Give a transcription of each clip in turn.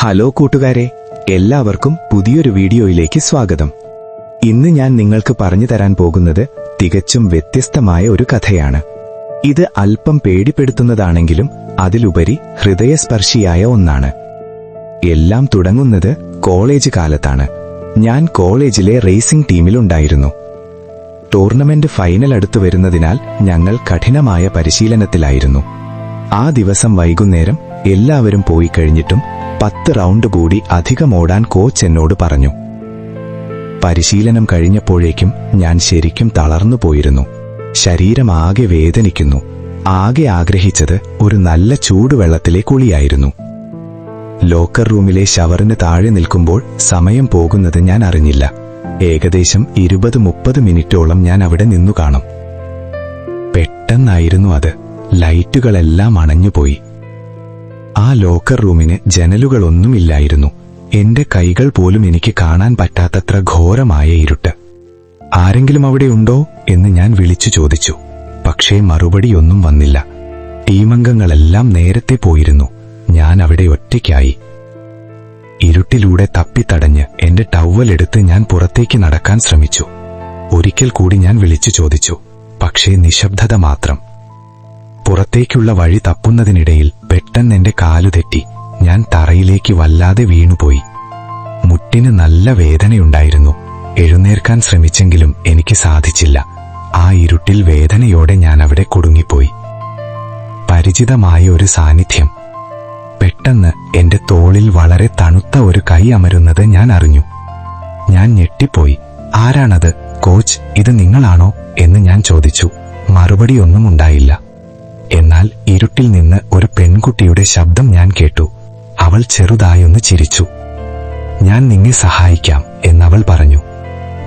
Hello കൂട്ടുകാരെ, എല്ലാവർക്കും പുതിയൊരു വീഡിയോയിലേക്ക് സ്വാഗതം. ഇന്ന് ഞാൻ നിങ്ങൾക്ക് പറഞ്ഞു തരാൻ പോകുന്നത് തികച്ചും വ്യത്യസ്തമായ ഒരു കഥയാണ്. ഇത് അല്പം പേടിപ്പെടുത്തുന്നതാണെങ്കിലും അതിലുപരി ഹൃദയസ്പർശിയായ ഒന്നാണ്. എല്ലാം തുടങ്ങുന്നത് കോളേജ് കാലത്താണ്. ഞാൻ കോളേജിലെ റേസിംഗ് ടീമിലുണ്ടായിരുന്നു. ടൂർണമെന്റ് ഫൈനൽ അടുത്തു വരുന്നതിനാൽ ഞങ്ങൾ കഠിനമായ പരിശീലനത്തിലായിരുന്നു. ആ ദിവസം വൈകുന്നേരം എല്ലാവരും പോയി കഴിഞ്ഞിട്ടും 10 റൗണ്ട് കൂടി അധികം ഓടാൻ കോച്ച് എന്നോട് പറഞ്ഞു. പരിശീലനം കഴിഞ്ഞപ്പോഴേക്കും ഞാൻ ശരിക്കും തളർന്നു പോയിരുന്നു. ശരീരം ആകെ വേദനിക്കുന്നു. ആകെ ആഗ്രഹിച്ചത് ഒരു നല്ല ചൂടുവെള്ളത്തിലെ കുളിയായിരുന്നു. ലോക്കർ റൂമിലെ ഷവറിന് താഴെ നിൽക്കുമ്പോൾ സമയം പോകുന്നത് ഞാൻ അറിഞ്ഞില്ല. ഏകദേശം 20-30 മിനിറ്റോളം ഞാൻ അവിടെ നിന്നു കാണും. പെട്ടെന്നായിരുന്നു അത്. ലൈറ്റുകളെല്ലാം അണഞ്ഞുപോയി. ആ ലോക്കർ റൂമിന് ജനലുകളൊന്നുമില്ലായിരുന്നു. എന്റെ കൈകൾ പോലും എനിക്ക് കാണാൻ പറ്റാത്തത്ര ഘോരമായ ഇരുട്ട്. ആരെങ്കിലും അവിടെ ഉണ്ടോ എന്ന് ഞാൻ വിളിച്ചു ചോദിച്ചു. പക്ഷേ മറുപടിയൊന്നും വന്നില്ല. ടീമംഗങ്ങളെല്ലാം നേരത്തെ പോയിരുന്നു. ഞാൻ അവിടെ ഒറ്റയ്ക്കായി. ഇരുട്ടിലൂടെ തപ്പിത്തടഞ്ഞ് എന്റെ ടവലെടുത്ത് ഞാൻ പുറത്തേക്ക് നടക്കാൻ ശ്രമിച്ചു. ഒരിക്കൽ കൂടി ഞാൻ വിളിച്ചു ചോദിച്ചു. പക്ഷേ നിശബ്ദത മാത്രം. പുറത്തേക്കുള്ള വഴി തപ്പുന്നതിനിടയിൽ പെട്ടെന്ന് എന്റെ കാലു തെറ്റി. ഞാൻ തറയിലേക്ക് വല്ലാതെ വീണുപോയി. മുട്ടിന് നല്ല വേദനയുണ്ടായിരുന്നു. എഴുന്നേൽക്കാൻ ശ്രമിച്ചെങ്കിലും എനിക്ക് സാധിച്ചില്ല. ആ ഇരുട്ടിൽ വേദനയോടെ ഞാൻ അവിടെ കുടുങ്ങിപ്പോയി. പരിചിതമായ ഒരു സാന്നിധ്യം. പെട്ടെന്ന് എന്റെ തോളിൽ വളരെ തണുത്ത ഒരു കൈ അമരുന്നത് ഞാൻ അറിഞ്ഞു. ഞാൻ ഞെട്ടിപ്പോയി. ആരാണത് കോച്ച്, ഇത് നിങ്ങളാണോ എന്ന് ഞാൻ ചോദിച്ചു. മറുപടിയൊന്നും ഉണ്ടായില്ല. എന്നാൽ ഇരുട്ടിൽ നിന്ന് ഒരു പെൺകുട്ടിയുടെ ശബ്ദം ഞാൻ കേട്ടു. അവൾ ചെറുതായൊന്ന് ചിരിച്ചു. ഞാൻ നിന്നെ സഹായിക്കാം എന്നവൾ പറഞ്ഞു.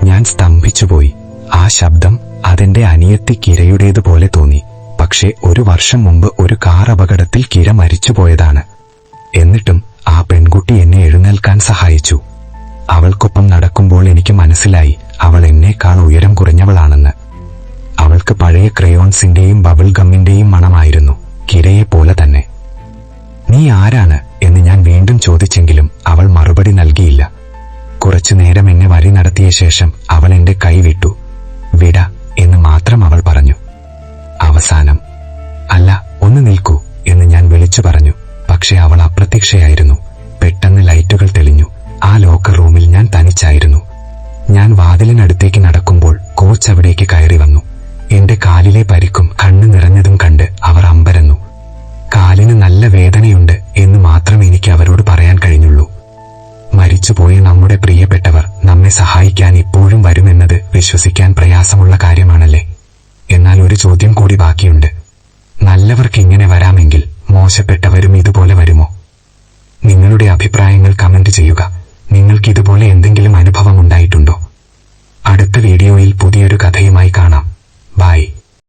ഞാൻ സ്തംഭിച്ചുപോയി. ആ ശബ്ദം അതെന്റെ അനിയത്തി കിരയുടേതുപോലെ തോന്നി. പക്ഷേ 1 വർഷം മുമ്പ് ഒരു കാർ അപകടത്തിൽ കിര മരിച്ചുപോയതാണ്. എന്നിട്ടും ആ പെൺകുട്ടി എന്നെ എഴുന്നേൽക്കാൻ സഹായിച്ചു. അവൾക്കൊപ്പം നടക്കുമ്പോൾ എനിക്ക് മനസ്സിലായി അവൾ എന്നേക്കാൾ ഉയരം കുറഞ്ഞവളാണെന്ന്. അവൾക്ക് പഴയ ക്രയോൺസിന്റെയും ബബിൾ ഗമ്മിന്റെയും മണമായിരുന്നു, കിരയെപ്പോലെ തന്നെ. നീ ആരാണ് എന്ന് ഞാൻ വീണ്ടും ചോദിച്ചെങ്കിലും അവൾ മറുപടി നൽകിയില്ല. കുറച്ചുനേരം എന്നെ വഴി നടത്തിയ ശേഷം അവൾ എന്റെ കൈ വിട്ടു. വിട എന്ന് മാത്രം അവൾ പറഞ്ഞു. അവസാനം അല്ല, ഒന്ന് നിൽക്കൂ എന്ന് ഞാൻ വിളിച്ചു പറഞ്ഞു. പക്ഷെ അവൾ അപ്രത്യക്ഷയായിരുന്നു. പെട്ടെന്ന് ലൈറ്റുകൾ തെളിഞ്ഞു. ആ ലോക്കർ റൂമിൽ ഞാൻ തനിച്ചായിരുന്നു. ഞാൻ വാതിലിനടുത്തേക്ക് നടക്കുമ്പോൾ കോച്ച് അവിടേക്ക് കയറി വന്നു. എന്റെ കാലിലെ പരിക്കും കണ്ണു നിറഞ്ഞതും കണ്ട് അവർ അമ്പരന്നു. കാലിന് നല്ല വേദനയുണ്ട് എന്ന് മാത്രം എനിക്ക് അവരോട് പറയാൻ കഴിഞ്ഞുള്ളൂ. മരിച്ചുപോയ നമ്മുടെ പ്രിയപ്പെട്ടവർ നമ്മെ സഹായിക്കാൻ ഇപ്പോഴും വരുമെന്നത് വിശ്വസിക്കാൻ പ്രയാസമുള്ള കാര്യമാണല്ലേ. എന്നാൽ ഒരു ചോദ്യം കൂടി ബാക്കിയുണ്ട്. നല്ലവർക്ക് ഇങ്ങനെ വരാമെങ്കിൽ മോശപ്പെട്ടവരും ഇതുപോലെ വരുമോ? നിങ്ങളുടെ അഭിപ്രായങ്ങൾ കമന്റ് ചെയ്യുക. നിങ്ങൾക്ക് ഇതുപോലെ എന്തെങ്കിലും അനുഭവം ഉണ്ടായിട്ടുണ്ടോ? അടുത്ത വീഡിയോയിൽ പുതിയൊരു കഥയുമായി കാണാം. ബൈ.